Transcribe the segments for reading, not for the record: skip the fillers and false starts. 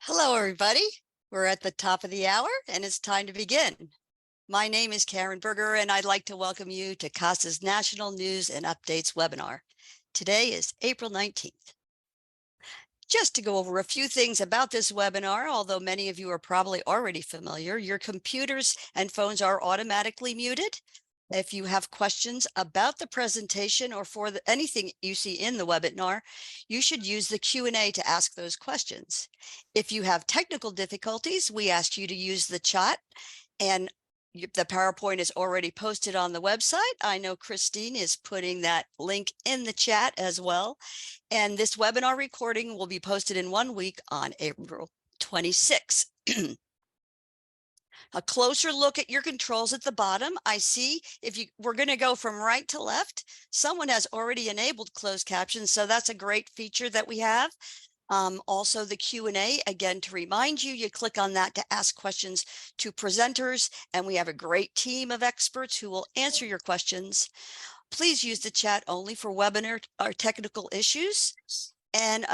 Hello, everybody. We're at the top of the hour and it's time to begin. My name is Karen Berger and I'd like to welcome you to CASAS National News and Updates webinar. Today is April 19th. Just to go over a few things about this webinar, although many of you are probably already familiar, your computers and phones are automatically muted. If you have questions about the presentation or for anything you see in the webinar, you should use the Q&A to ask those questions. If you have technical difficulties, we ask you to use the chat, and the PowerPoint is already posted on the website. I know Christine is putting that link in the chat as well. And this webinar recording will be posted in 1 week on April 26th. A closer look at your controls at the bottom. I see we're going to go from right to left. Someone has already enabled closed captions, so that's a great feature that we have. Also the Q&A, again, to remind you, you click on that to ask questions to presenters, and we have a great team of experts who will answer your questions. Please use the chat only for webinar or technical issues. And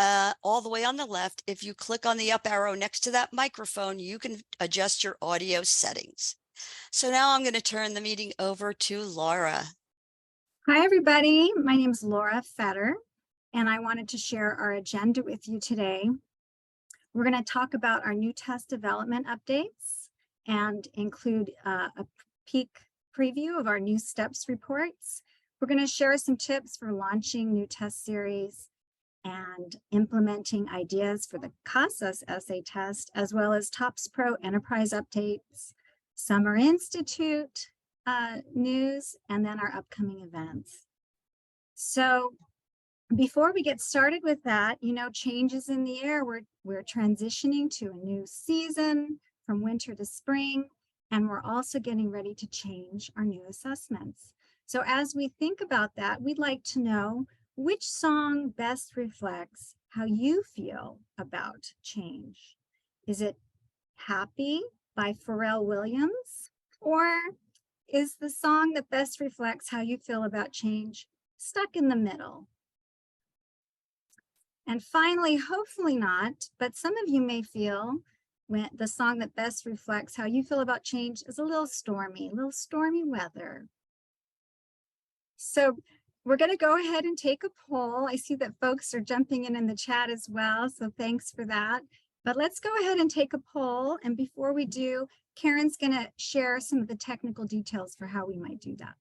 all the way on the left, if you click on the up arrow next to that microphone, you can adjust your audio settings. So now I'm going to turn the meeting over to Laura. Hi, everybody. My name is Laura Fetter, and I wanted to share our agenda with you today. We're going to talk about our new test development updates and include a peek preview of our new steps reports. We're going to share some tips for launching new test series and implementing ideas for the CASAS essay test, as well as TOPS Pro enterprise updates, Summer Institute news, and then our upcoming events. So before we get started with that, changes in the air. We're transitioning to a new season from winter to spring, and we're also getting ready to change our new assessments. So as we think about that, we'd like to know which song best reflects how you feel about change. Is it Happy by Pharrell Williams, or is the song that best reflects how you feel about change Stuck in the Middle? And finally, hopefully not, but some of you may feel when the song that best reflects how you feel about change is a little stormy weather. So we're going to go ahead and take a poll. I see that folks are jumping in the chat as well, so thanks for that. But let's go ahead and take a poll. And before we do, Karen's going to share some of the technical details for how we might do that.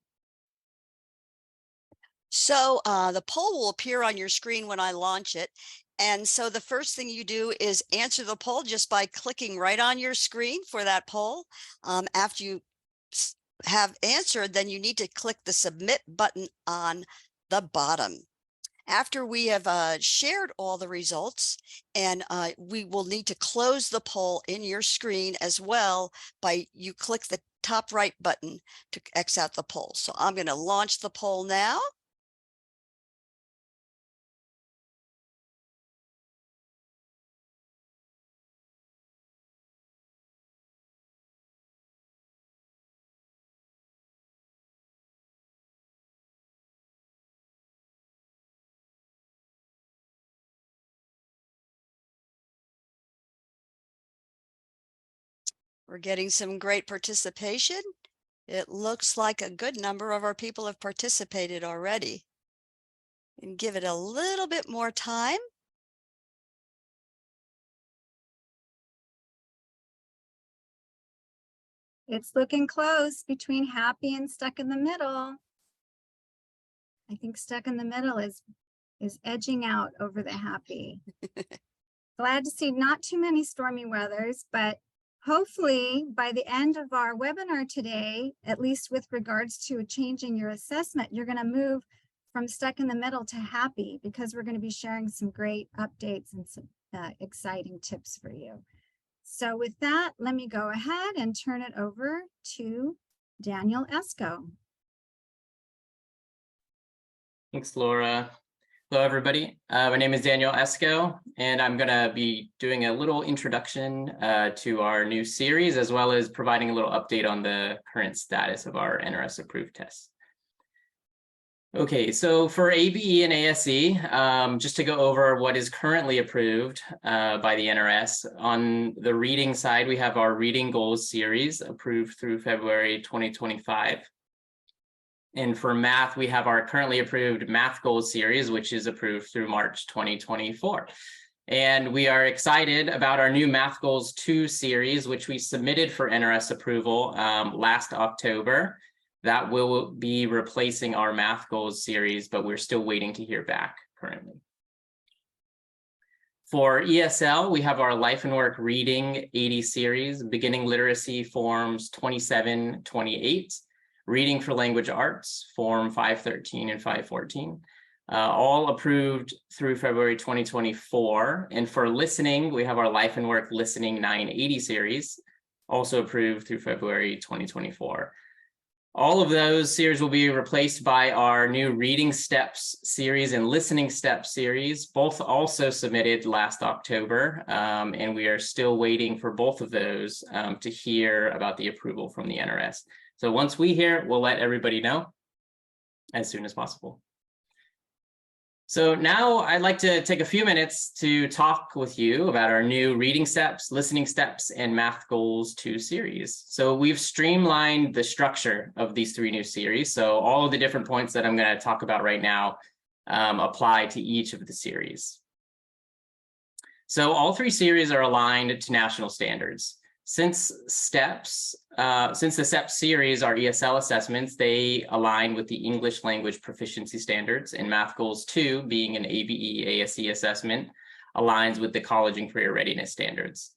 So the poll will appear on your screen when I launch it. And so the first thing you do is answer the poll just by clicking right on your screen for that poll. After you have answered, then you need to click the submit button on the bottom. After we have shared all the results, and we will need to close the poll in your screen as well by you click the top right button to X out the poll. So I'm going to launch the poll now. We're getting some great participation. It looks like a good number of our people have participated already. And give it a little bit more time. It's looking close between Happy and Stuck in the Middle. I think Stuck in the Middle is edging out over the Happy. Glad to see not too many stormy weathers, but hopefully by the end of our webinar today, at least with regards to changing your assessment, you're going to move from Stuck in the Middle to Happy, because we're going to be sharing some great updates and some exciting tips for you. So with that, let me go ahead and turn it over to Daniel Esco. Thanks, Laura. Hello, everybody. My name is Daniel Esco, and I'm going to be doing a little introduction to our new series, as well as providing a little update on the current status of our NRS approved tests. Okay, so for ABE and ASE, just to go over what is currently approved by the NRS, on the reading side, we have our Reading Goals series approved through February 2025. And for math, we have our currently approved Math Goals series, which is approved through March 2024. And we are excited about our new Math Goals 2 series, which we submitted for NRS approval last October. That will be replacing our Math Goals series, but we're still waiting to hear back currently. For ESL, we have our Life and Work Reading 80 series, Beginning Literacy Forms 27, 28, Reading for Language Arts, Form 513 and 514, all approved through February 2024. And for listening, we have our Life and Work Listening 980 series, also approved through February 2024. All of those series will be replaced by our new Reading Steps series and Listening Steps series, both also submitted last October. And we are still waiting for both of those to hear about the approval from the NRS. So once we hear it, we'll let everybody know as soon as possible. So now I'd like to take a few minutes to talk with you about our new Reading Steps, Listening Steps, and Math Goals 2 series. So we've streamlined the structure of these 3 new series. So all of the different points that I'm going to talk about right now apply to each of the series. So all 3 series are aligned to national standards. Since the STEPS series are ESL assessments, they align with the English Language Proficiency Standards, and Math Goals 2, being an ABE ASE assessment, aligns with the College and Career Readiness Standards.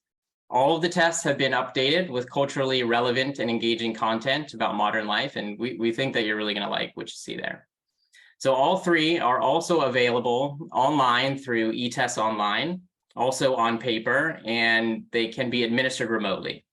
All of the tests have been updated with culturally relevant and engaging content about modern life, and we think that you're really going to like what you see there. So all 3 are also available online through eTests Online, also on paper, and they can be administered remotely.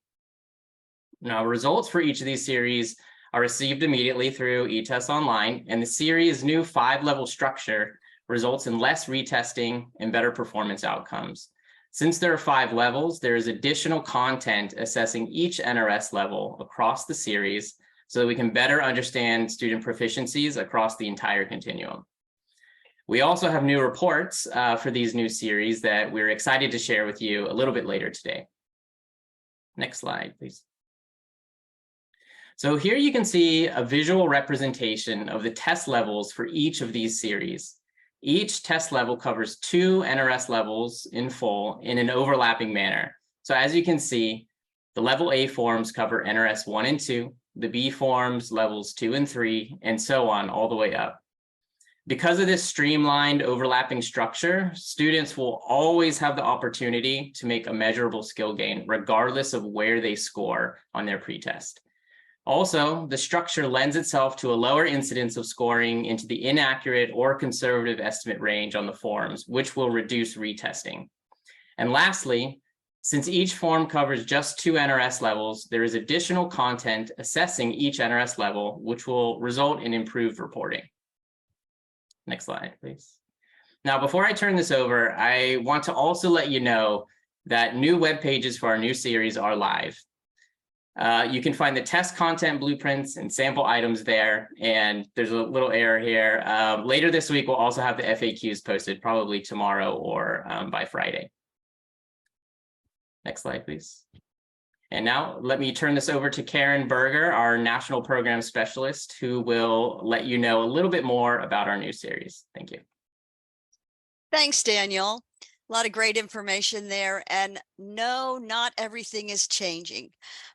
Now, results for each of these series are received immediately through eTests Online, and the series' new 5-level structure results in less retesting and better performance outcomes. Since there are 5 levels, there is additional content assessing each NRS level across the series so that we can better understand student proficiencies across the entire continuum. We also have new reports for these new series that we're excited to share with you a little bit later today. Next slide, please. So here you can see a visual representation of the test levels for each of these series. Each test level covers 2 NRS levels in full in an overlapping manner. So as you can see, the level A forms cover NRS 1 and 2, the B forms levels 2 and 3, and so on all the way up. Because of this streamlined overlapping structure, students will always have the opportunity to make a measurable skill gain, regardless of where they score on their pretest. Also, the structure lends itself to a lower incidence of scoring into the inaccurate or conservative estimate range on the forms, which will reduce retesting. And lastly, since each form covers just 2 NRS levels, there is additional content assessing each NRS level, which will result in improved reporting. Next slide, please. Now, before I turn this over, I want to also let you know that new web pages for our new series are live. You can find the test content blueprints and sample items there, and there's a little error here. Later this week, we'll also have the FAQs posted, probably tomorrow or by Friday. Next slide, please. And now let me turn this over to Karen Berger, our National Program Specialist, who will let you know a little bit more about our new series. Thank you. Thanks, Daniel. A lot of great information there. And no, not everything is changing.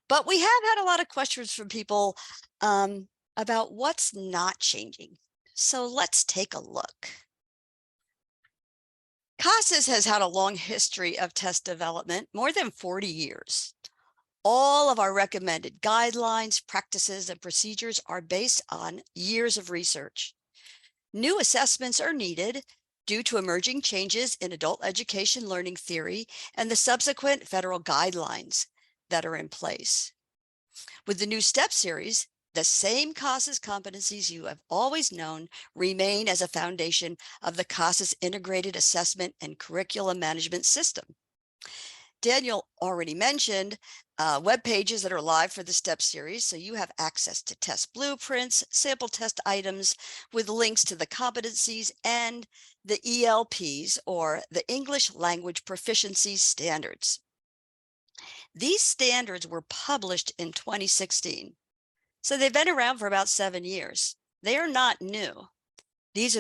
But we have had a lot of questions from people about what's not changing. So let's take a look. CASAS has had a long history of test development, more than 40 years. All of our recommended guidelines, practices, and procedures are based on years of research. New assessments are needed due to emerging changes in adult education learning theory and the subsequent federal guidelines that are in place. With the new STEP series, the same CASAS competencies you have always known remain as a foundation of the CASAS integrated assessment and curriculum management system. Daniel already mentioned web pages that are live for the STEP series. So you have access to test blueprints, sample test items with links to the competencies and the ELPs, or the English Language Proficiency Standards. These standards were published in 2016. So they've been around for about 7 years. They are not new. These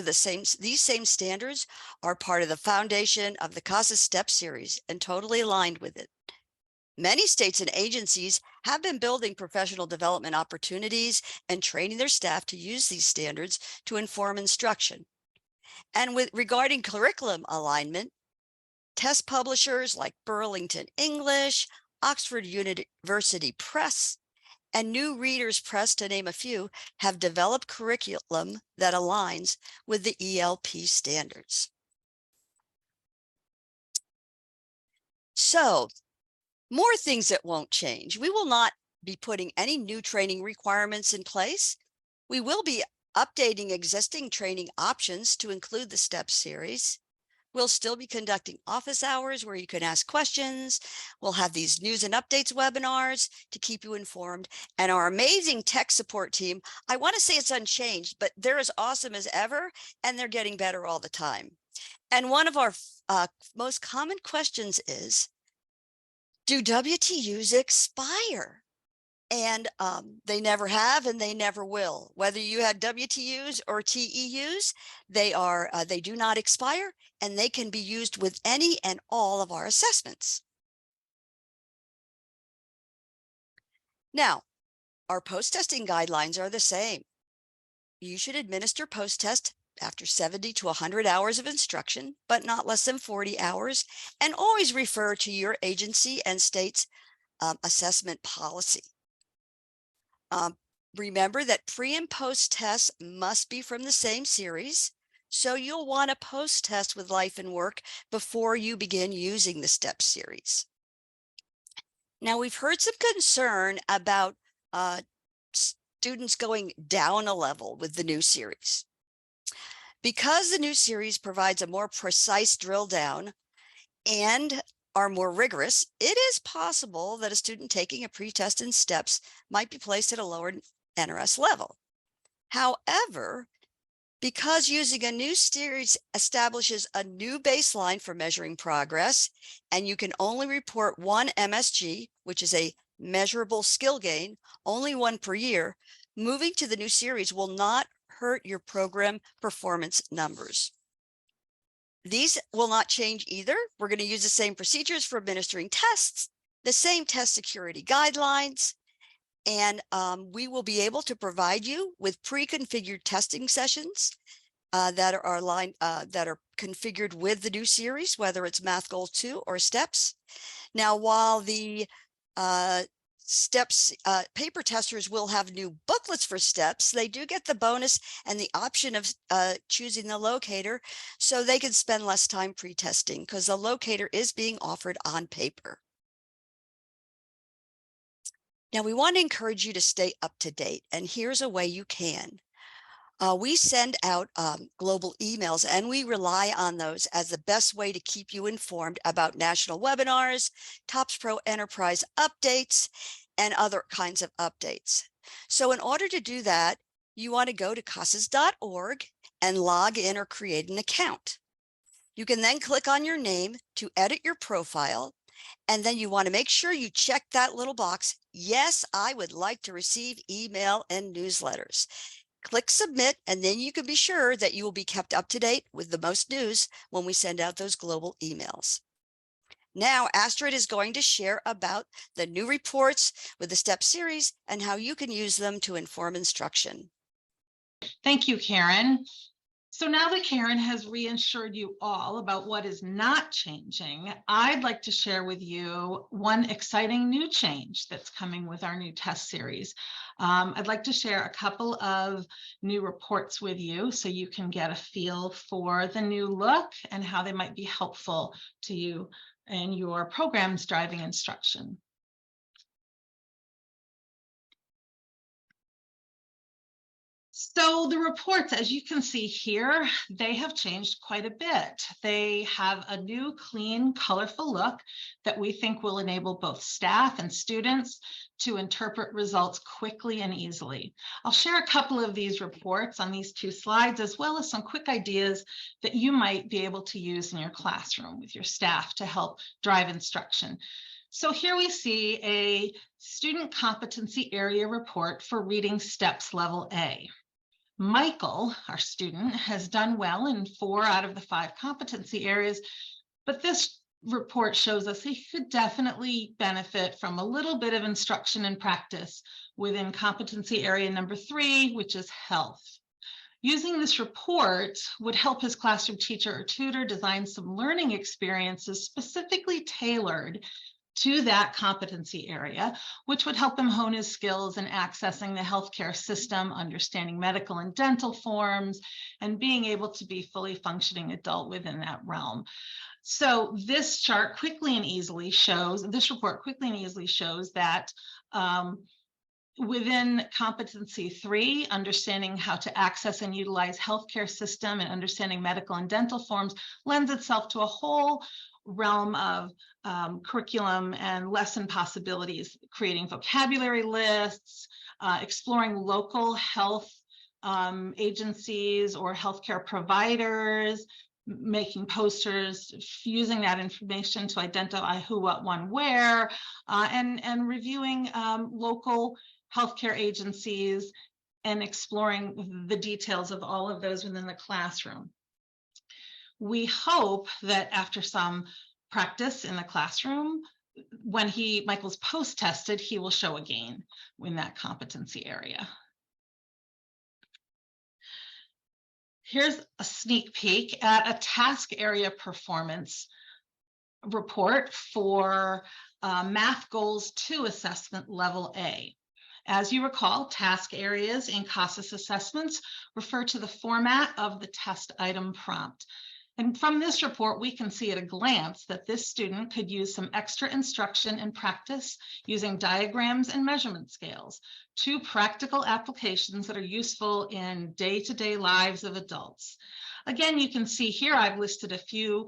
same standards are part of the foundation of the CASAS STEP series and totally aligned with it. Many states and agencies have been building professional development opportunities and training their staff to use these standards to inform instruction. And regarding curriculum alignment, test publishers like Burlington English, Oxford University Press, and New Readers Press, to name a few, have developed curriculum that aligns with the ELP standards. So, more things that won't change. We will not be putting any new training requirements in place. We will be updating existing training options to include the STEP series. We'll still be conducting office hours where you can ask questions. We'll have these news and updates webinars to keep you informed. And our amazing tech support team, I want to say it's unchanged, but they're as awesome as ever, and they're getting better all the time. And one of our most common questions is, do WTUs expire? And they never have, and they never will. Whether you had WTUs or TEUs, they do not expire, and they can be used with any and all of our assessments. Now, our post-testing guidelines are the same. You should administer post-test after 70 to 100 hours of instruction, but not less than 40 hours, and always refer to your agency and state's assessment policy. Remember that pre and post tests must be from the same series. So you'll want to post test with life and work before you begin using the STEP series. Now, we've heard some concern about students going down a level with the new series. Because the new series provides a more precise drill down and are more rigorous, it is possible that a student taking a pre-test in STEPs might be placed at a lower NRS level. However, because using a new series establishes a new baseline for measuring progress, and you can only report one MSG, which is a measurable skill gain, only one per year, moving to the new series will not hurt your program performance numbers. These will not change either. We're going to use the same procedures for administering tests, the same test security guidelines, and we will be able to provide you with pre-configured testing sessions that are configured with the new series, whether it's Math Goal 2 or STEPs. Now, while the STEPs paper testers will have new booklets for STEPs, they do get the bonus and the option of choosing the locator, so they can spend less time pre-testing because the locator is being offered on paper. Now, we want to encourage you to stay up to date, and here's a way you can. We send out global emails, and we rely on those as the best way to keep you informed about national webinars, TOPS Pro Enterprise updates, and other kinds of updates. So in order to do that, you want to go to CASAS.org and log in or create an account. You can then click on your name to edit your profile, and then you want to make sure you check that little box. Yes, I would like to receive email and newsletters. Click submit, and then you can be sure that you will be kept up to date with the most news when we send out those global emails. Now, Astrid is going to share about the new reports with the STEP series and how you can use them to inform instruction. Thank you, Karen. So now that Karen has reassured you all about what is not changing, I'd like to share with you one exciting new change that's coming with our new test series. I'd like to share a couple of new reports with you so you can get a feel for the new look and how they might be helpful to you and your programs driving instruction. So the reports, as you can see here, they have changed quite a bit. They have a new, clean, colorful look that we think will enable both staff and students to interpret results quickly and easily. I'll share a couple of these reports on these 2 slides, as well as some quick ideas that you might be able to use in your classroom with your staff to help drive instruction. So here we see a student competency area report for reading steps level A. Michael, our student, has done well in 4 out of the 5 competency areas, but this report shows us he could definitely benefit from a little bit of instruction and practice within competency area number 3, which is health. Using this report would help his classroom teacher or tutor design some learning experiences specifically tailored to that competency area, which would help him hone his skills in accessing the healthcare system, understanding medical and dental forms, and being able to be fully functioning adult within that realm. So this chart quickly and easily shows, this report quickly and easily shows that within competency 3, understanding how to access and utilize healthcare system and understanding medical and dental forms lends itself to a whole realm of curriculum and lesson possibilities, creating vocabulary lists, exploring local health agencies or healthcare providers, making posters, using that information to identify who, what, when, where, and reviewing local healthcare agencies and exploring the details of all of those within the classroom. We hope that after some practice in the classroom, when Michael's post-tested, he will show a gain in that competency area. Here's a sneak peek at a task area performance report for Math Goals 2 assessment level A. As you recall, task areas in CASAS assessments refer to the format of the test item prompt. And from this report, we can see at a glance that this student could use some extra instruction and practice using diagrams and measurement scales, 2 practical applications that are useful in day-to-day lives of adults. Again, you can see here I've listed a few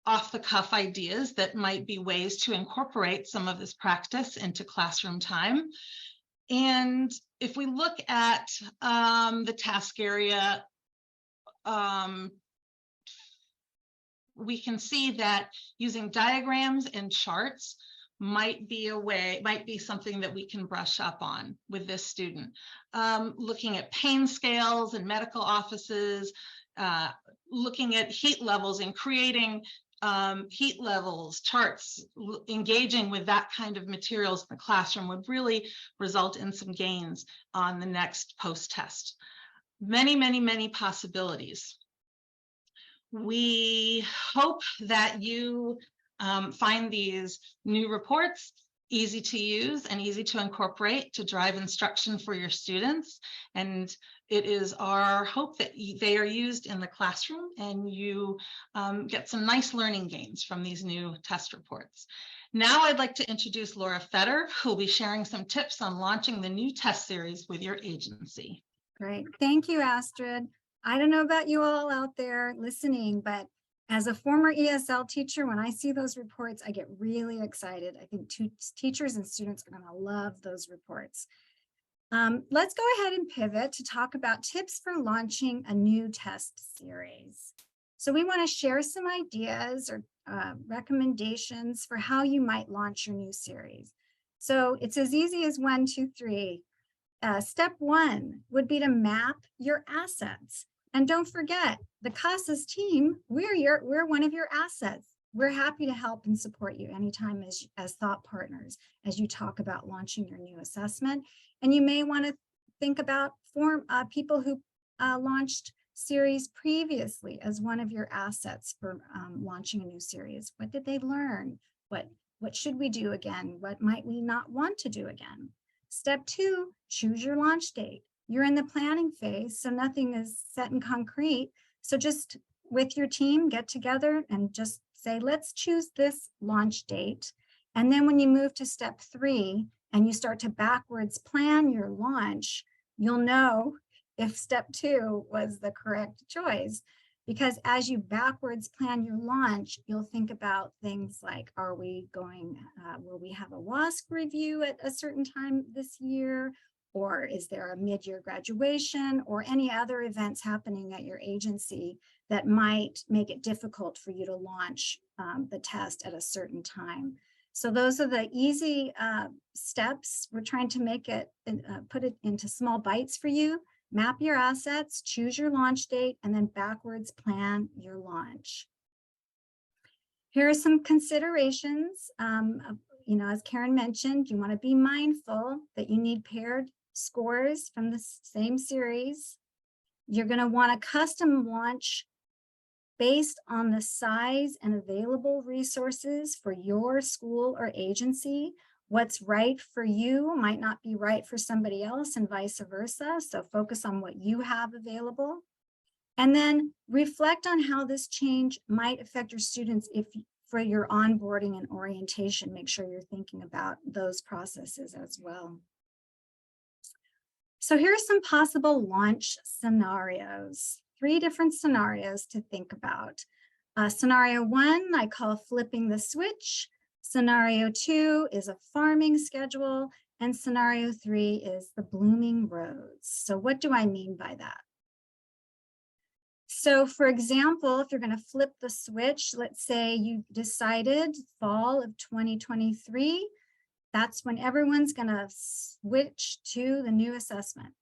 off-the-cuff ideas that might be ways to incorporate some of this practice into classroom time. And if we look at the task area, we can see that using diagrams and charts might be something that we can brush up on with this student. Looking at pain scales in medical offices, looking at heat levels and creating heat levels, charts, engaging with that kind of materials in the classroom would really result in some gains on the next post-test. Many, many, many possibilities. We hope that you find these new reports easy to use and easy to incorporate to drive instruction for your students. And it is our hope that they are used in the classroom and you get some nice learning gains from these new test reports. Now I'd like to introduce Laura Fetter, who will be sharing some tips on launching the new test series with your agency. Great. Thank you, Astrid. I don't know about you all out there listening, but as a former ESL teacher, when I see those reports, I get really excited. I think teachers and students are going to love those reports. Let's go ahead and pivot to talk about tips for launching a new test series. So we want to share some ideas or recommendations for how you might launch your new series. So it's as easy as 1, 2, 3. Step 1 would be to map your assets. And don't forget, the CASAS team, we're one of your assets. We're happy to help and support you anytime as thought partners as you talk about launching your new assessment. And you may want to think about people who launched series previously as one of your assets for launching a new series. What did they learn? What should we do again? What might we not want to do again? Step 2, choose your launch date. You're in the planning phase, so nothing is set in concrete. So just with your team, get together and just say, let's choose this launch date. And then when you move to step 3 and you start to backwards plan your launch, you'll know if step 2 was the correct choice. Because as you backwards plan your launch, you'll think about things like, are we going, will we have a WASC review at a certain time this year? Or is there a mid-year graduation or any other events happening at your agency that might make it difficult for you to launch the test at a certain time? So those are the easy steps. We're trying to make it, put it into small bites for you. Map your assets, choose your launch date, and then backwards plan your launch. Here are some considerations. As Karen mentioned, you want to be mindful that you need paired scores from the same series. You're going to want a custom launch based on the size and available resources for your school or agency. What's right for you might not be right for somebody else and vice versa. So focus on what you have available. And then reflect on how this change might affect your students for your onboarding and orientation. Make sure you're thinking about those processes as well. So here are some possible launch scenarios. 3 different scenarios to think about. Scenario 1, I call flipping the switch. Scenario 2 is a farming schedule, and scenario 3 is the blooming rose. So what do I mean by that? So for example, if you're going to flip the switch, let's say you decided fall of 2023, that's when everyone's going to switch to the new assessment.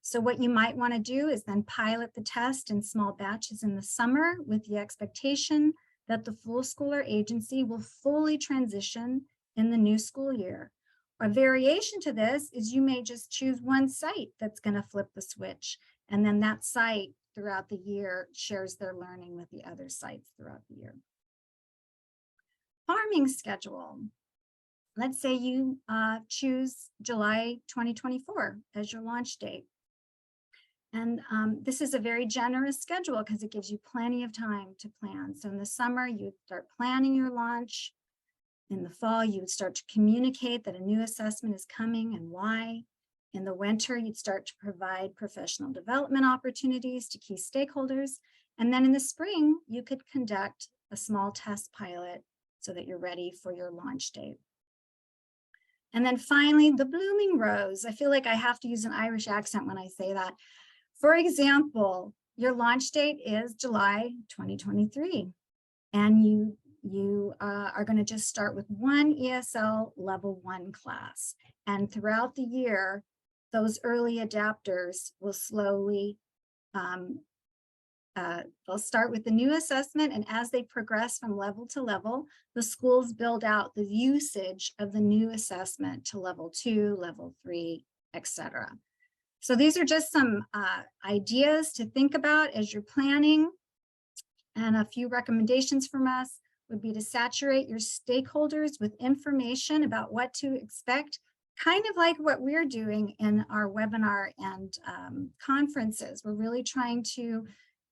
So what you might want to do is then pilot the test in small batches in the summer with the expectation that the full school or agency will fully transition in the new school year. A variation to this is you may just choose one site that's going to flip the switch, and then that site throughout the year shares their learning with the other sites throughout the year. Farming schedule. Let's say you choose July 2024 as your launch date. And this is a very generous schedule because it gives you plenty of time to plan. So in the summer, you start planning your launch. In the fall, you would start to communicate that a new assessment is coming and why. In the winter, you'd start to provide professional development opportunities to key stakeholders. And then in the spring, you could conduct a small test pilot so that you're ready for your launch date. And then finally, the blooming rose. I feel like I have to use an Irish accent when I say that. For example, your launch date is July 2023, and you are going to just start with one ESL level 1 class. And throughout the year, those early adapters will slowly, they'll start with the new assessment, and as they progress from level to level, the schools build out the usage of the new assessment to level 2, level 3, etc. So these are just some ideas to think about as you're planning. And a few recommendations from us would be to saturate your stakeholders with information about what to expect, kind of like what we're doing in our webinar and conferences. We're really trying to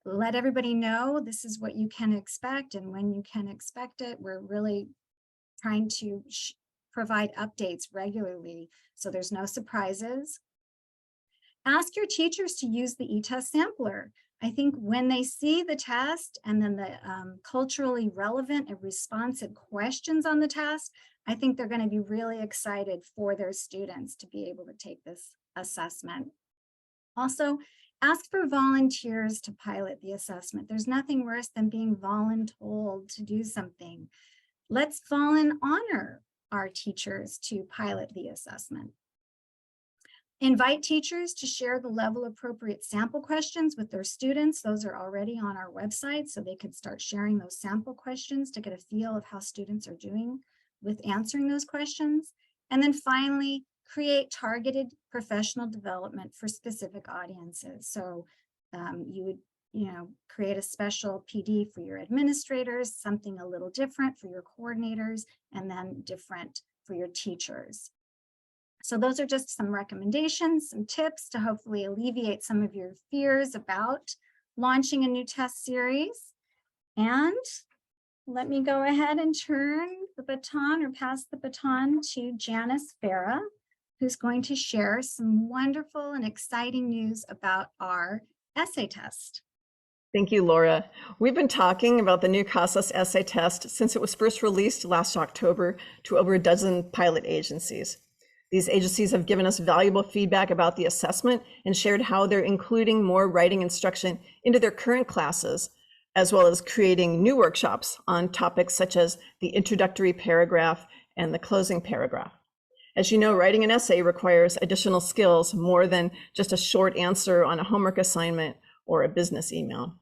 let everybody know this is what you can expect and when you can expect it. We're really trying to provide updates regularly so there's no surprises. Ask your teachers to use the eTest sampler. I think when they see the test and then the culturally relevant and responsive questions on the test, I think they're going to be really excited for their students to be able to take this assessment. Also, ask for volunteers to pilot the assessment. There's nothing worse than being voluntold to do something. Let's honor our teachers to pilot the assessment. Invite teachers to share the level appropriate sample questions with their students. Those are already on our website, so they could start sharing those sample questions to get a feel of how students are doing with answering those questions. And then finally, create targeted professional development for specific audiences. So you would create a special PD for your administrators, something a little different for your coordinators, and then different for your teachers. So those are just some recommendations, some tips to hopefully alleviate some of your fears about launching a new test series. And let me go ahead and turn the baton or pass the baton to Janice Farah, who's going to share some wonderful and exciting news about our essay test. Thank you, Laura. We've been talking about the new CASAS essay test since it was first released last October to over a dozen pilot agencies. These agencies have given us valuable feedback about the assessment and shared how they're including more writing instruction into their current classes, as well as creating new workshops on topics such as the introductory paragraph and the closing paragraph. As you know, writing an essay requires additional skills more than just a short answer on a homework assignment or a business email.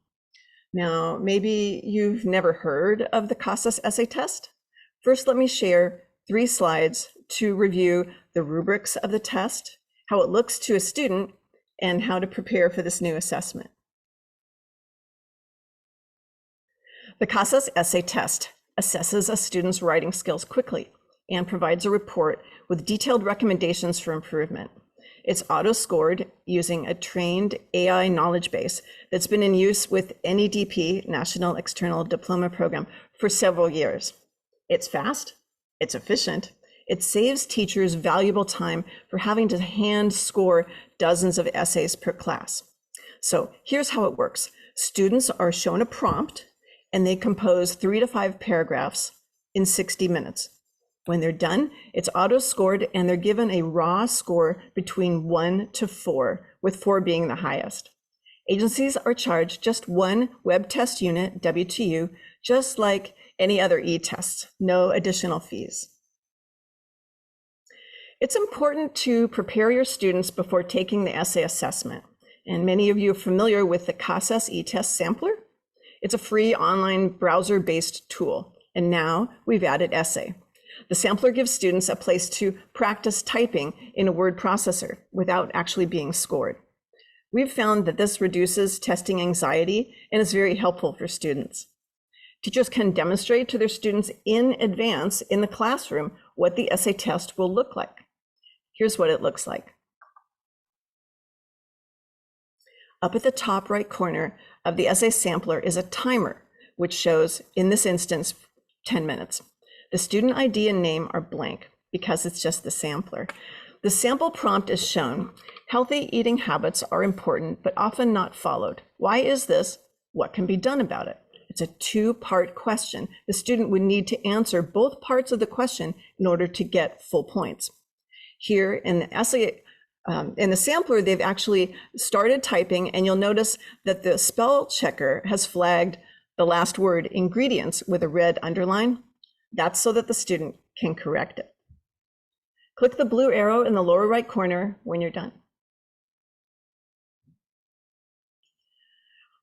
Now, maybe you've never heard of the CASAS essay test. First, let me share 3 slides to review the rubrics of the test, how it looks to a student, and how to prepare for this new assessment. The CASAS essay test assesses a student's writing skills quickly and provides a report with detailed recommendations for improvement. It's auto-scored using a trained AI knowledge base that's been in use with NEDP, National External Diploma Program, for several years. It's fast, it's efficient, it saves teachers valuable time for having to hand score dozens of essays per class. So here's how it works. Students are shown a prompt and they compose 3 to 5 paragraphs in 60 minutes. When they're done, it's auto-scored and they're given a raw score between 1 to 4, with 4 being the highest. Agencies are charged just 1 web test unit, WTU, just like any other e-test, no additional fees. It's important to prepare your students before taking the essay assessment. And many of you are familiar with the CASAS e-test sampler. It's a free online browser-based tool. And now we've added essay. The sampler gives students a place to practice typing in a word processor without actually being scored. We've found that this reduces testing anxiety and is very helpful for students. Teachers can demonstrate to their students in advance in the classroom what the essay test will look like. Here's what it looks like. Up at the top right corner of the essay sampler is a timer, which shows, in this instance, 10 minutes. The student ID and name are blank because it's just the sampler. The sample prompt is shown. Healthy eating habits are important, but often not followed. Why is this? What can be done about it? It's a 2-part question. The student would need to answer both parts of the question in order to get full points. Here in the essay, in the sampler, they've actually started typing, and you'll notice that the spell checker has flagged the last word, ingredients, with a red underline. That's so that the student can correct it. Click the blue arrow in the lower right corner when you're done.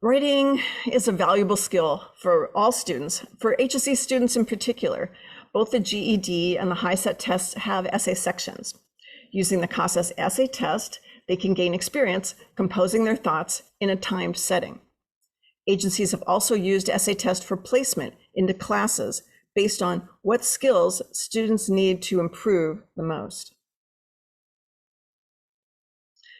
Writing is a valuable skill for all students, for HSE students in particular. Both the GED and the HiSET tests have essay sections. Using the CASAS essay test, they can gain experience composing their thoughts in a timed setting. Agencies have also used essay test for placement into classes based on what skills students need to improve the most.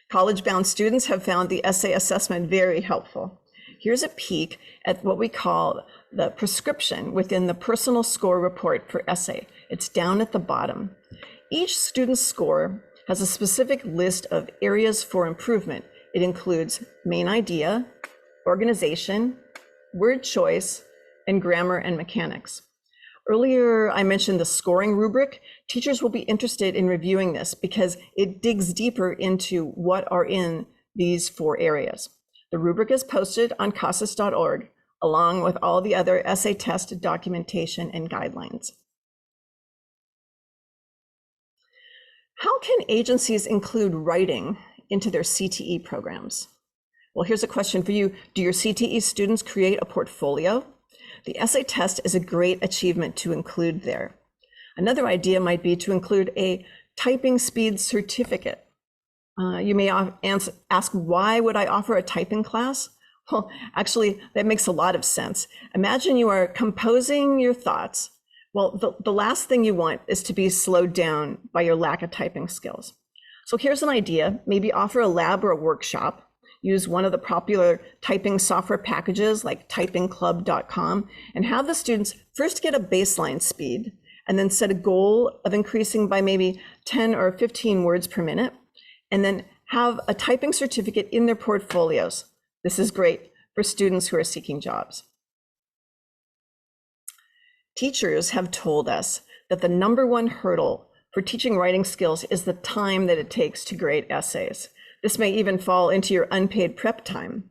College-bound students have found the essay assessment very helpful. Here's a peek at what we call the prescription within the personal score report for essay. It's down at the bottom. Each student's score has a specific list of areas for improvement. It includes main idea, organization, word choice, and grammar and mechanics. Earlier, I mentioned the scoring rubric. Teachers will be interested in reviewing this because it digs deeper into what are in these 4 areas. The rubric is posted on CASAS.org, along with all the other essay test documentation and guidelines. How can agencies include writing into their CTE programs? Well, here's a question for you. Do your CTE students create a portfolio? The essay test is a great achievement to include there. Another idea might be to include a typing speed certificate. You may ask, why would I offer a typing class? Well, actually, that makes a lot of sense. Imagine you are composing your thoughts. Well, the last thing you want is to be slowed down by your lack of typing skills. So here's an idea. Maybe offer a lab or a workshop. Use one of the popular typing software packages like typingclub.com and have the students first get a baseline speed and then set a goal of increasing by maybe 10 or 15 words per minute, and then have a typing certificate in their portfolios. This is great for students who are seeking jobs. Teachers have told us that the #1 hurdle for teaching writing skills is the time that it takes to grade essays. This may even fall into your unpaid prep time.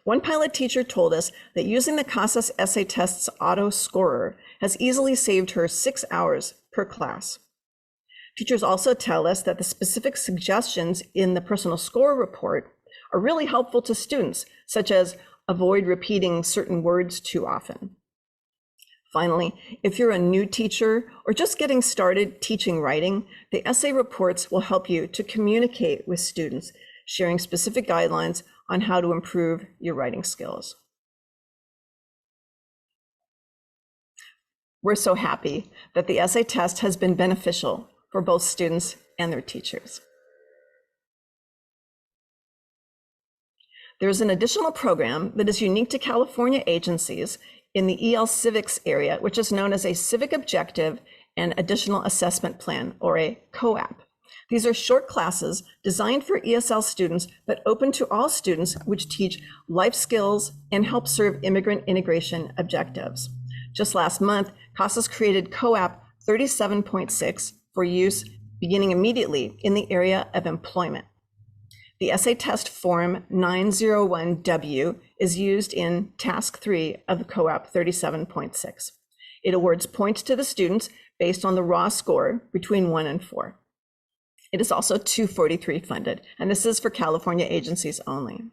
One pilot teacher told us that using the CASAS essay test's auto scorer has easily saved her 6 hours per class. Teachers also tell us that the specific suggestions in the personal score report are really helpful to students, such as avoid repeating certain words too often. Finally, if you're a new teacher or just getting started teaching writing, the essay reports will help you to communicate with students, sharing specific guidelines on how to improve your writing skills. We're so happy that the essay test has been beneficial for both students and their teachers. There's an additional program that is unique to California agencies in the EL Civics area, which is known as a Civic Objective and Additional Assessment Plan, or a COAP. These are short classes designed for ESL students, but open to all students, which teach life skills and help serve immigrant integration objectives. Just last month, CASAS created COAP 37.6 for use beginning immediately in the area of employment. The essay test form 901W is used in task 3 of the COAP 37.6. It awards points to the students based on the raw score between 1 and 4. It is also 243 funded, and this is for California agencies only.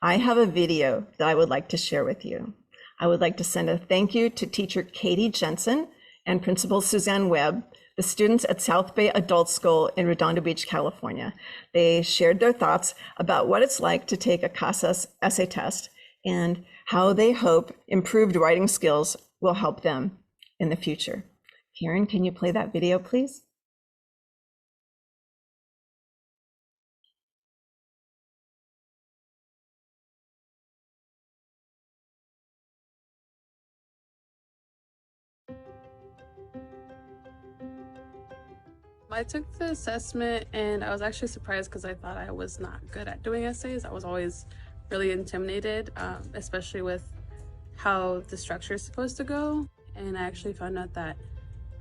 I have a video that I would like to share with you. I would like to send a thank you to teacher Katie Jensen and Principal Suzanne Webb, the students at South Bay Adult School in Redondo Beach, California. They shared their thoughts about what it's like to take a CASAS essay test and how they hope improved writing skills will help them in the future. Karen, can you play that video, please? I took the assessment and I was actually surprised because I thought I was not good at doing essays. I was always really intimidated, especially with how the structure is supposed to go. And I actually found out that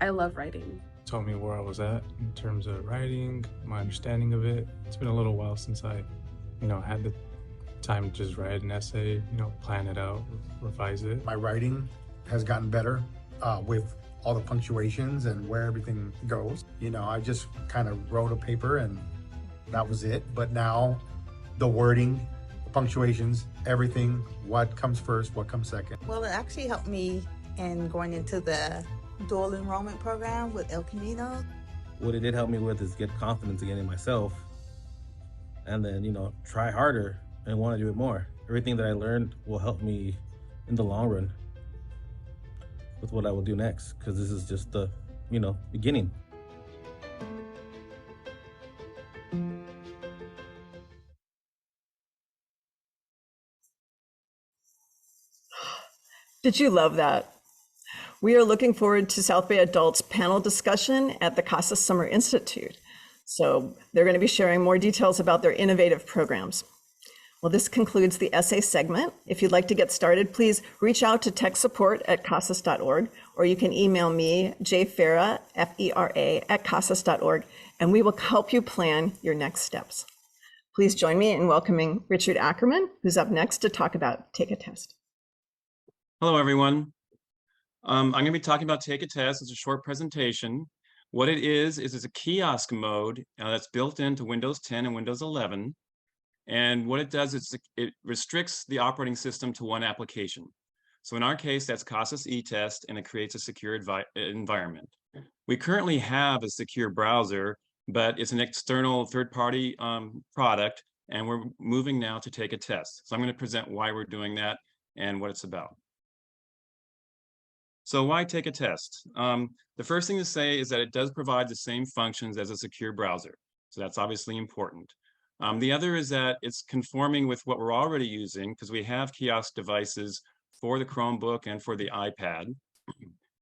I love writing. Told me where I was at in terms of writing, my understanding of it. It's been a little while since I, had the time to just write an essay, plan it out, revise it. My writing has gotten better with all the punctuations and where everything goes. I just kind of wrote a paper and that was it. But now the wording, the punctuations, everything, what comes first, what comes second. Well, it actually helped me in going into the dual enrollment program with El Camino. What it did help me with is get confidence again in myself and then, try harder and want to do it more. Everything that I learned will help me in the long run with what I will do next, because this is just the, beginning. Did you love that? We are looking forward to South Bay Adults panel discussion at the CASAS Summer Institute. So they're going to be sharing more details about their innovative programs. Well, this concludes the essay segment. If you'd like to get started, please reach out to tech support at casas.org, or you can email me, jfera, F-E-R-A, at casas.org, and we will help you plan your next steps. Please join me in welcoming Richard Ackerman, who's up next to talk about Take a Test. Hello, everyone. I'm going to be talking about Take a Test. It's a short presentation. What it is it's a kiosk mode that's built into Windows 10 and Windows 11. And what it does is it restricts the operating system to one application. So in our case, that's CASAS eTest, and it creates a secure environment. We currently have a secure browser, but it's an external third-party product, and we're moving now to Take a Test. So I'm going to present why we're doing that and what it's about. So why Take a Test? The first thing to say is that it does provide the same functions as a secure browser. So that's obviously important. The other is that it's conforming with what we're already using, because we have kiosk devices for the Chromebook and for the iPad.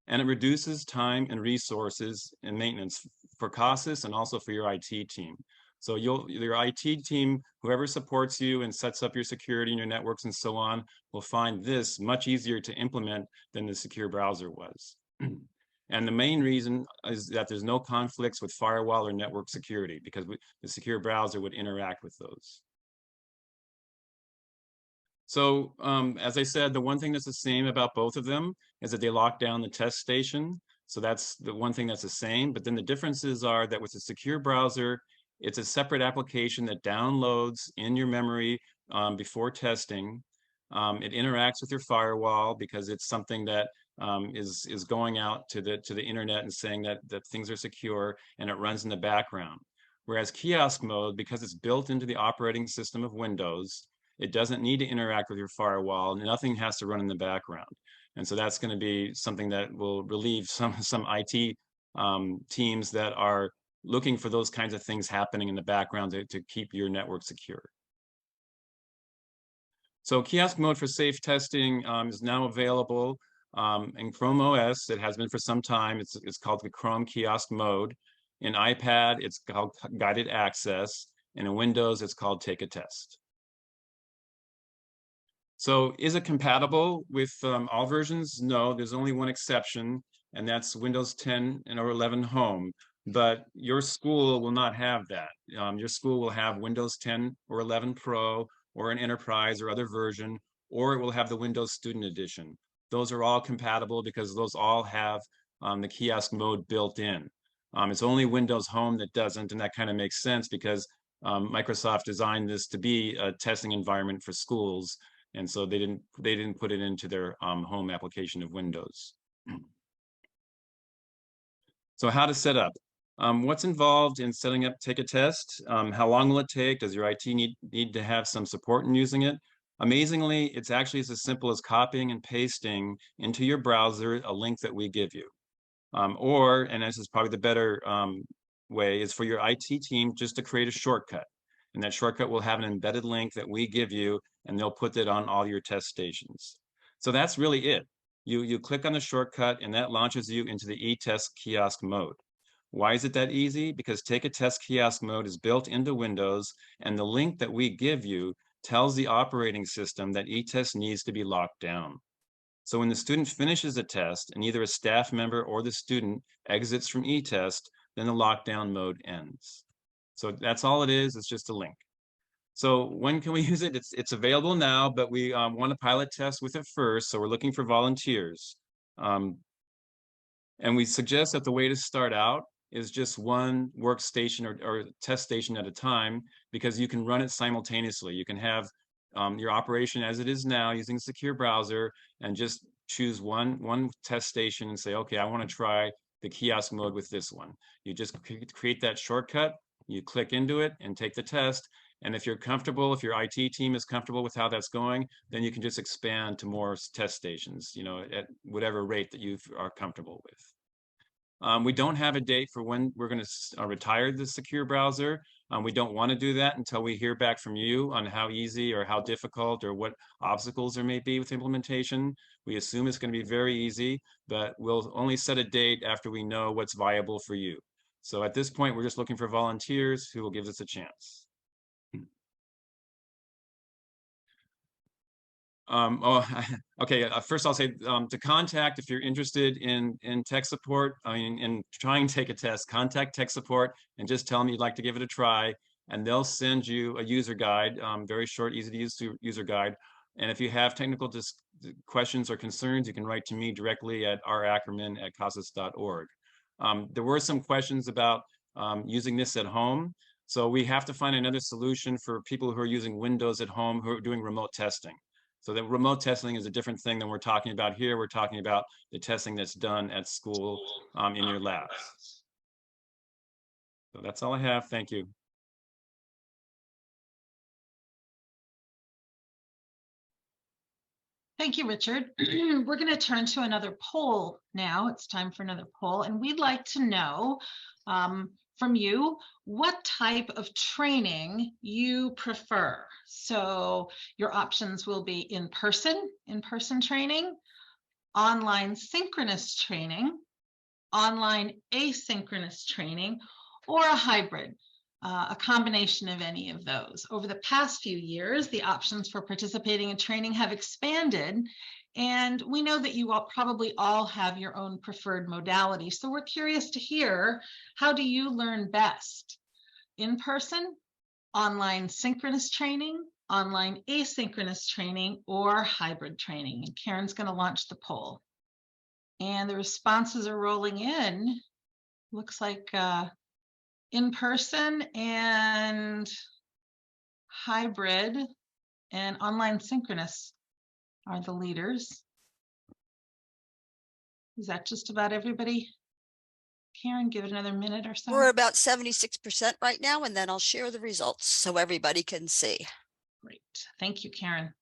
and it reduces time and resources and maintenance for CASAS and also for your IT team. So your IT team, whoever supports you and sets up your security and your networks and so on, will find this much easier to implement than the secure browser was. And the main reason is that there's no conflicts with firewall or network security, because the secure browser would interact with those. So as I said, the one thing that's the same about both of them is that they lock down the test station. So that's the one thing that's the same. But then the differences are that with the secure browser, it's a separate application that downloads in your memory before testing. It interacts with your firewall because it's something that is going out to the internet and saying that things are secure, and it runs in the background. Whereas kiosk mode, because it's built into the operating system of Windows, it doesn't need to interact with your firewall. Nothing has to run in the background. And so that's going to be something that will relieve some IT teams that are looking for those kinds of things happening in the background to keep your network secure. So kiosk mode for safe testing is now available in Chrome OS. It has been for some time. It's called the Chrome kiosk mode. In iPad, it's called guided access. And in Windows, it's called take a test. So is it compatible with all versions? No, there's only one exception, and that's Windows 10 or 11 Home. But your school will not have that. Your school will have Windows 10 or 11 Pro or an Enterprise or other version, or it will have the Windows Student Edition. Those are all compatible because those all have the kiosk mode built in. It's only Windows Home that doesn't, and that kind of makes sense because Microsoft designed this to be a testing environment for schools. And so they didn't put it into their home application of Windows. So how to set up? What's involved in setting up Take a Test? How long will it take? Does your IT need to have some support in using it? Amazingly, it's actually as simple as copying and pasting into your browser a link that we give you. And this is probably the better way, is for your IT team just to create a shortcut. And that shortcut will have an embedded link that we give you, and they'll put it on all your test stations. So that's really it. You click on the shortcut, and that launches you into the eTest kiosk mode. Why is it that easy? Because Take a Test kiosk mode is built into Windows, and the link that we give you tells the operating system that eTest needs to be locked down. So when the student finishes a test and either a staff member or the student exits from eTest, then the lockdown mode ends. So that's all it is. It's just a link. So when can we use it? It's available now, but we want to pilot test with it first. So we're looking for volunteers. And we suggest that the way to start out is just one workstation or test station at a time, because you can run it simultaneously. You can have your operation as it is now using a secure browser and just choose one test station and say, okay, I want to try the kiosk mode with this one. You just create that shortcut, you click into it and take the test. And if you're comfortable, if your IT team is comfortable with how that's going, then you can just expand to more test stations, at whatever rate that you are comfortable with. We don't have a date for when we're going to retire the secure browser. We don't want to do that until we hear back from you on how easy or how difficult or what obstacles there may be with implementation. We assume it's going to be very easy, but we'll only set a date after we know what's viable for you. So at this point, we're just looking for volunteers who will give us a chance. Okay. First, I'll say to contact, if you're interested in tech support, in trying to take a test, contact tech support and just tell them you'd like to give it a try, and they'll send you a user guide, very short, easy to use user guide. And if you have technical questions or concerns, you can write to me directly at rackerman@casas.org. There were some questions about using this at home. So we have to find another solution for people who are using Windows at home who are doing remote testing. So that remote testing is a different thing than we're talking about here. We're talking about the testing that's done at school in your labs. So that's all I have. Thank you. Thank you, Richard. We're going to turn to another poll now. It's time for another poll, and we'd like to know from you what type of training you prefer. So your options will be in-person training, online synchronous training, online asynchronous training, or a hybrid, a combination of any of those. Over the past few years, the options for participating in training have expanded, and we know that you all probably all have your own preferred modality. So we're curious to hear, how do you learn best? In person, online synchronous training, online asynchronous training, or hybrid training? And Karen's going to launch the poll. And the responses are rolling in. Looks like in person and hybrid and online synchronous are the leaders. Is that just about everybody? Karen, give it another minute or so. We're about 76% right now, and then I'll share the results so everybody can see. Great. Thank you, Karen.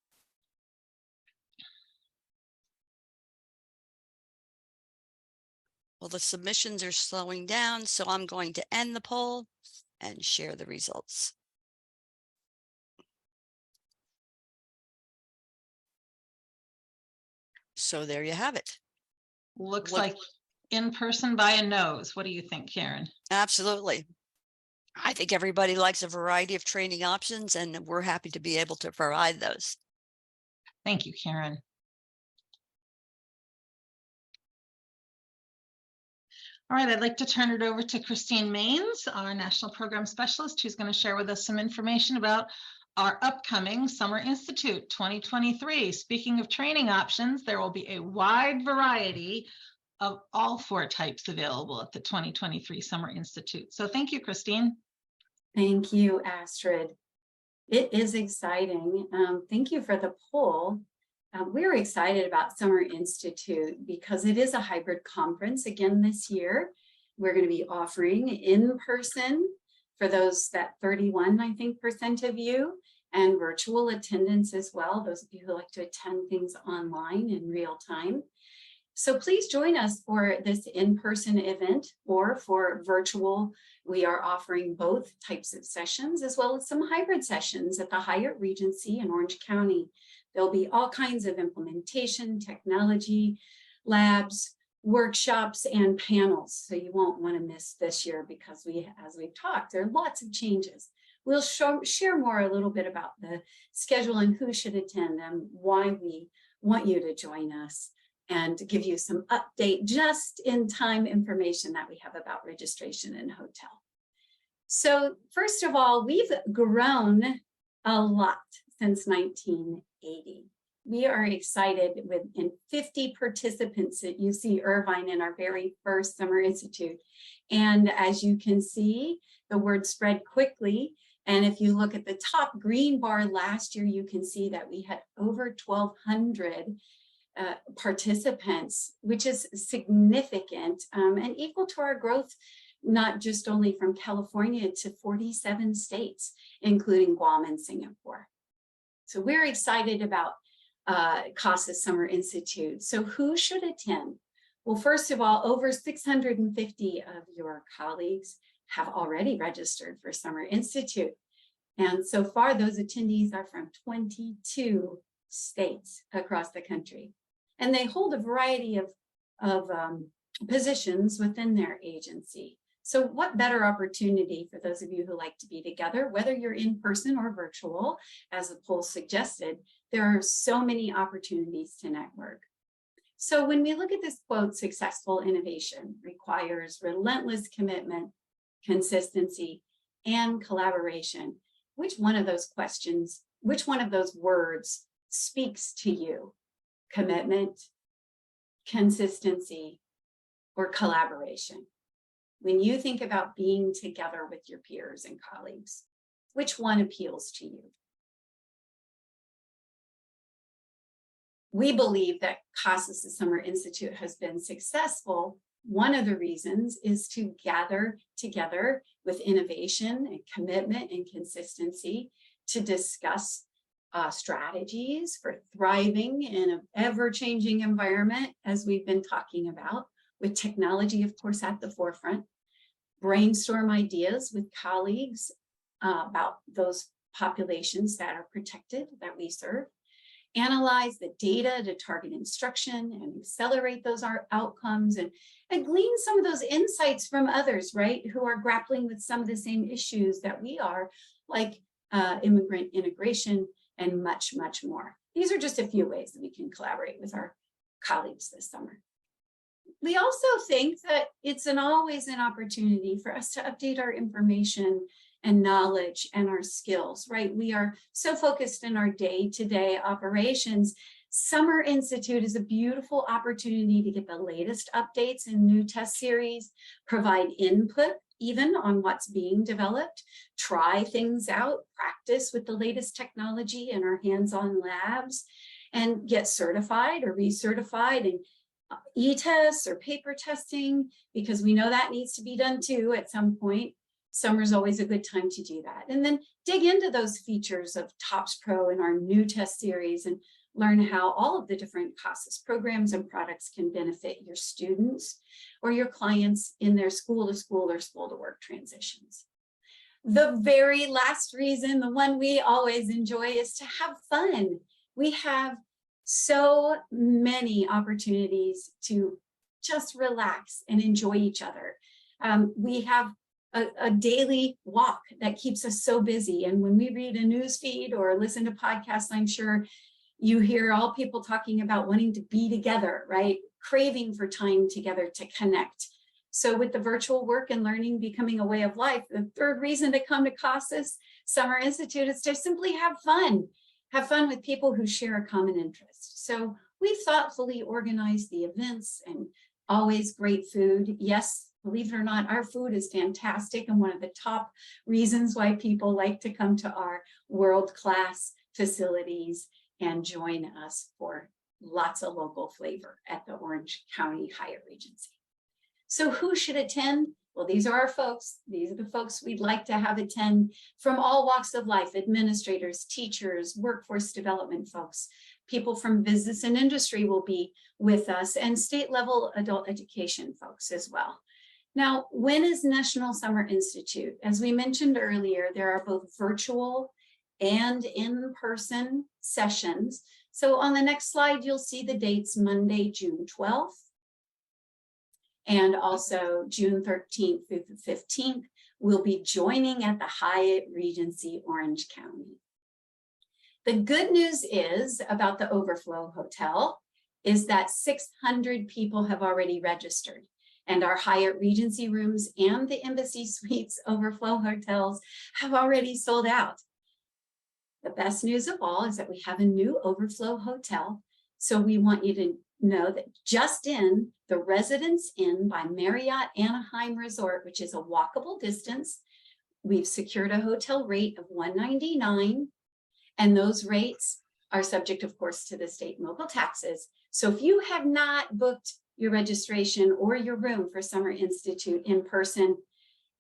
Well, the submissions are slowing down, so I'm going to end the poll and share the results. So there you have it. Looks like in person by a nose. What do you think, Karen? Absolutely. I think everybody likes a variety of training options, and we're happy to be able to provide those. Thank you, Karen. All right, I'd like to turn it over to Christine Maines, our National Program Specialist, who's going to share with us some information about our upcoming Summer Institute 2023. Speaking of training options, there will be a wide variety of all 4 types available at the 2023 Summer Institute. So thank you, Christine. Thank you, Astrid. It is exciting. Thank you for the poll. We're excited about Summer Institute because it is a hybrid conference again this year. We're going to be offering in person for those, that 31, I think, % of you, and virtual attendance as well, those of you who like to attend things online in real time. So please join us for this in-person event or for virtual. We are offering both types of sessions as well as some hybrid sessions at the Hyatt Regency in Orange County. There'll be all kinds of implementation, technology, labs, workshops, and panels. So you won't want to miss this year because as we've talked, there are lots of changes. We'll share more a little bit about the schedule and who should attend and why we want you to join us, and give you some update just in time information that we have about registration and hotel. So first of all, we've grown a lot since 1980. We are excited with 50 participants that you see Irvine in our very first Summer Institute. And as you can see, the word spread quickly. And if you look at the top green bar last year, you can see that we had over 1,200 participants, which is significant and equal to our growth, not just only from California to 47 states, including Guam and Singapore. So we're excited about CASAS Summer Institute. So who should attend? Well, first of all, over 650 of your colleagues have already registered for Summer Institute. And so far, those attendees are from 22 states across the country. And they hold a variety of positions within their agency. So what better opportunity for those of you who like to be together, whether you're in person or virtual, as the poll suggested, there are so many opportunities to network. So when we look at this quote, successful innovation requires relentless commitment, consistency, and collaboration. Which one of those questions, which one of those words speaks to you? Commitment, consistency, or collaboration? When you think about being together with your peers and colleagues, which one appeals to you? We believe that CASAS Summer Institute has been successful. One of the reasons is to gather together with innovation and commitment and consistency to discuss strategies for thriving in an ever-changing environment, as we've been talking about, with technology, of course, at the forefront. Brainstorm ideas with colleagues about those populations that are protected, that we serve, analyze the data to target instruction and accelerate those outcomes, and glean some of those insights from others, right, who are grappling with some of the same issues that we are, like immigrant integration and much, much more. These are just a few ways that we can collaborate with our colleagues this summer. We also think that it's always an opportunity for us to update our information and knowledge and our skills, right? We are so focused in our day-to-day operations. Summer Institute is a beautiful opportunity to get the latest updates and new test series, provide input even on what's being developed, try things out, practice with the latest technology in our hands-on labs, and get certified or recertified in e-tests or paper testing, because we know that needs to be done too at some point. Summer's always a good time to do that. And then dig into those features of TOPS Pro in our new test series and learn how all of the different CASAS programs and products can benefit your students or your clients in their school-to-school or school-to-work transitions. The very last reason, the one we always enjoy, is to have fun. We have so many opportunities to just relax and enjoy each other. We have a daily walk that keeps us so busy. And when we read a news feed or listen to podcasts, I'm sure you hear all people talking about wanting to be together, right? Craving for time together to connect. So with the virtual work and learning becoming a way of life, the third reason to come to CASAS Summer Institute is to simply have fun with people who share a common interest. So we've thoughtfully organized the events and always great food. Yes, believe it or not, our food is fantastic and one of the top reasons why people like to come to our world-class facilities and join us for lots of local flavor at the Orange County Hyatt Regency. So who should attend? Well, these are our folks. These are the folks we'd like to have attend from all walks of life: administrators, teachers, workforce development folks. People from business and industry will be with us, and state level adult education folks as well. Now, when is National Summer Institute? As we mentioned earlier, there are both virtual and in-person sessions. So on the next slide, you'll see the dates: Monday, June 12th, and also June 13th through the 15th. We'll be joining at the Hyatt Regency Orange County. The good news is about the Overflow Hotel is that 600 people have already registered, and our Hyatt Regency rooms and the Embassy Suites Overflow hotels have already sold out. The best news of all is that we have a new Overflow Hotel. So we want you to know that just in the Residence Inn by Marriott Anaheim Resort, which is a walkable distance, we've secured a hotel rate of $199, and those rates are subject, of course, to the state and local taxes. So if you have not booked your registration or your room for Summer Institute in person,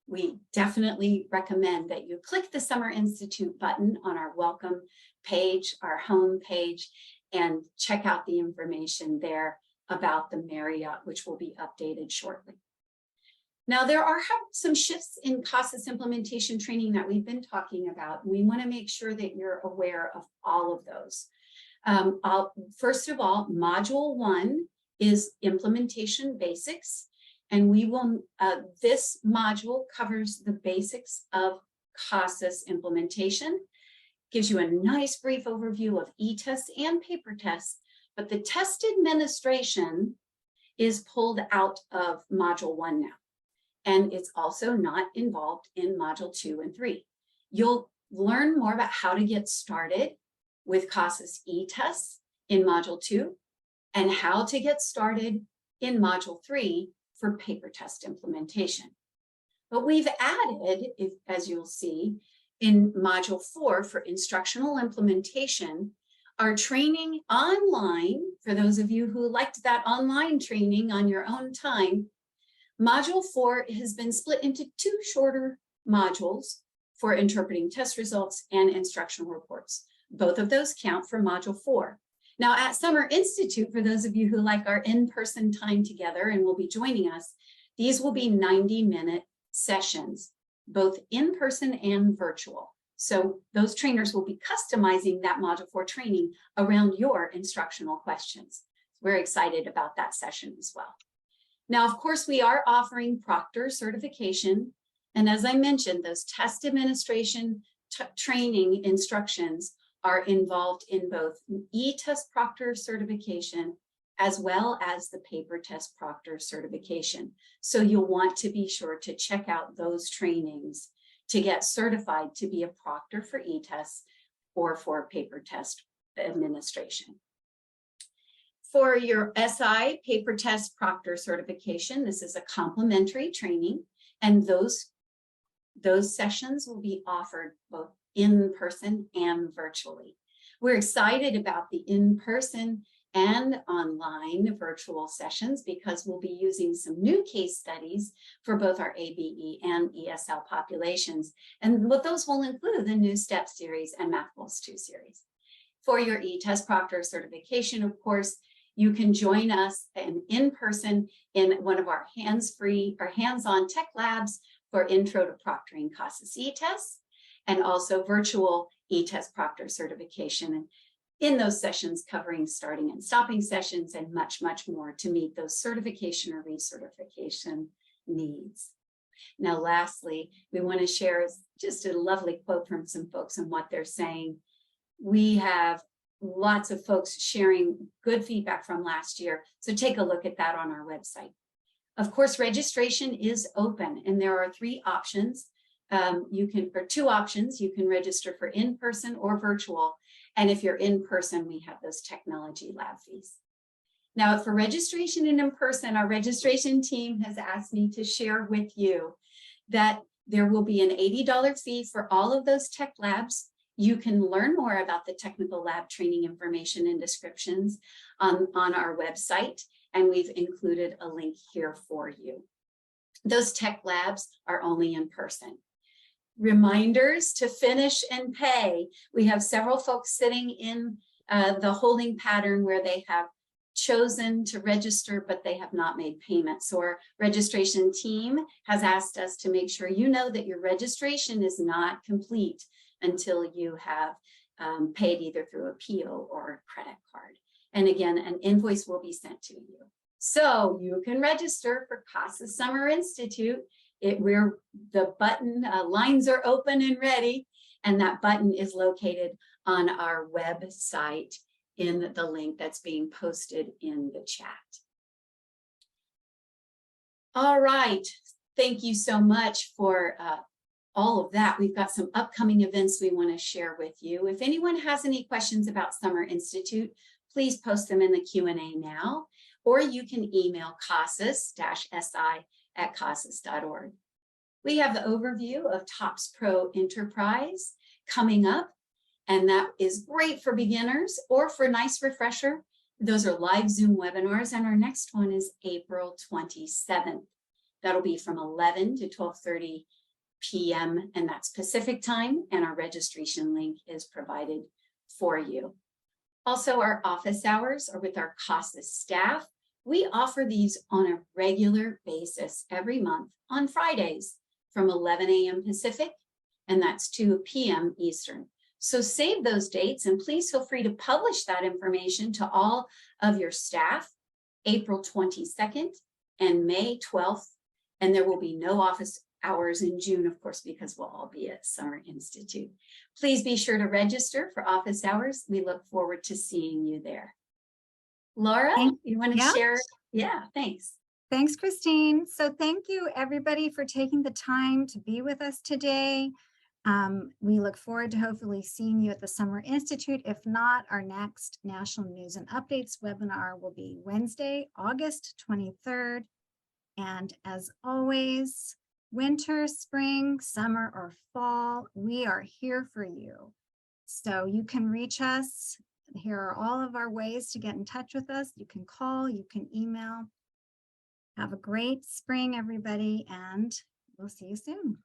we definitely recommend that you click the Summer Institute button on our welcome page, our home page, and check out the information there about the Marriott, which will be updated shortly. Now, there are some shifts in CASAS implementation training that we've been talking about. We want to make sure that you're aware of all of those. First of all, Module 1 is Implementation Basics. And we will, this module covers the basics of CASAS implementation, gives you a nice brief overview of e-tests and paper tests, but the test administration is pulled out of Module 1 now. And it's also not involved in Module 2 and 3. You'll learn more about how to get started with CASAS e-tests in Module 2 and how to get started in Module 3 for paper test implementation. But we've added, as you'll see, in Module 4 for instructional implementation, our training online, for those of you who liked that online training on your own time. Module 4 has been split into 2 shorter modules for interpreting test results and instructional reports. Both of those count for Module 4. Now at Summer Institute, for those of you who like our in-person time together and will be joining us, these will be 90-minute sessions, both in person and virtual. So those trainers will be customizing that Module 4 training around your instructional questions. We're excited about that session as well. Now, of course, we are offering proctor certification. And as I mentioned, those test administration training instructions are involved in both e-test proctor certification as well as the paper test proctor certification. So you'll want to be sure to check out those trainings to get certified to be a proctor for e-tests or for paper test administration. For your SI paper test proctor certification, this is a complimentary training, and those sessions will be offered both in person and virtually. We're excited about the in-person and online virtual sessions because we'll be using some new case studies for both our ABE and ESL populations. And what those will include the new STEP series and Math Goals 2 series. For your e-test proctor certification, of course, you can join us in person in one of our hands-free or hands-on tech labs for Intro to Proctoring CASAS e-tests, and also virtual e-test proctor certification. And in those sessions covering starting and stopping sessions and much, much more to meet those certification or recertification needs. Now, lastly, we want to share just a lovely quote from some folks and what they're saying. We have lots of folks sharing good feedback from last year. So take a look at that on our website. Of course, registration is open and there are two options. You can register for in-person or virtual. And if you're in person, we have those technology lab fees. Now, for registration and in person, our registration team has asked me to share with you that there will be an $80 fee for all of those tech labs. You can learn more about the technical lab training information and descriptions on our website, and we've included a link here for you. Those tech labs are only in person. Reminders to finish and pay. We have several folks sitting in the holding pattern where they have chosen to register, but they have not made payment. So our registration team has asked us to make sure you know that your registration is not complete until you have paid either through a PO or a credit card. And again, an invoice will be sent to you. So you can register for CASAS Summer Institute. The button, lines are open and ready, and that button is located on our website in the link that's being posted in the chat. All right, thank you so much for all of that. We've got some upcoming events we want to share with you. If anyone has any questions about Summer Institute, please post them in the Q&A now, or you can email casas-si@casas.org. We have the overview of TOPS Pro Enterprise coming up, and that is great for beginners or for a nice refresher. Those are live Zoom webinars, and our next one is April 27th. That'll be from 11 to 12:30 p.m. and that's Pacific time, and our registration link is provided for you. Also, our office hours are with our CASAS staff. We offer these on a regular basis every month on Fridays from 11 a.m. Pacific, and that's 2 p.m. Eastern. So save those dates and please feel free to publish that information to all of your staff, April 22nd and May 12th, and there will be no office hours in June, of course, because we'll all be at Summer Institute. Please be sure to register for office hours. We look forward to seeing you there. Laura, you want to share? Yeah, thanks. Thanks, Christine. So thank you everybody for taking the time to be with us today. We look forward to hopefully seeing you at the Summer Institute. If not, our next National News and Updates webinar will be Wednesday, August 23rd. And as always, winter, spring, summer, or fall, we are here for you. So you can reach us. Here are all of our ways to get in touch with us. You can call, you can email. Have a great spring, everybody, and we'll see you soon.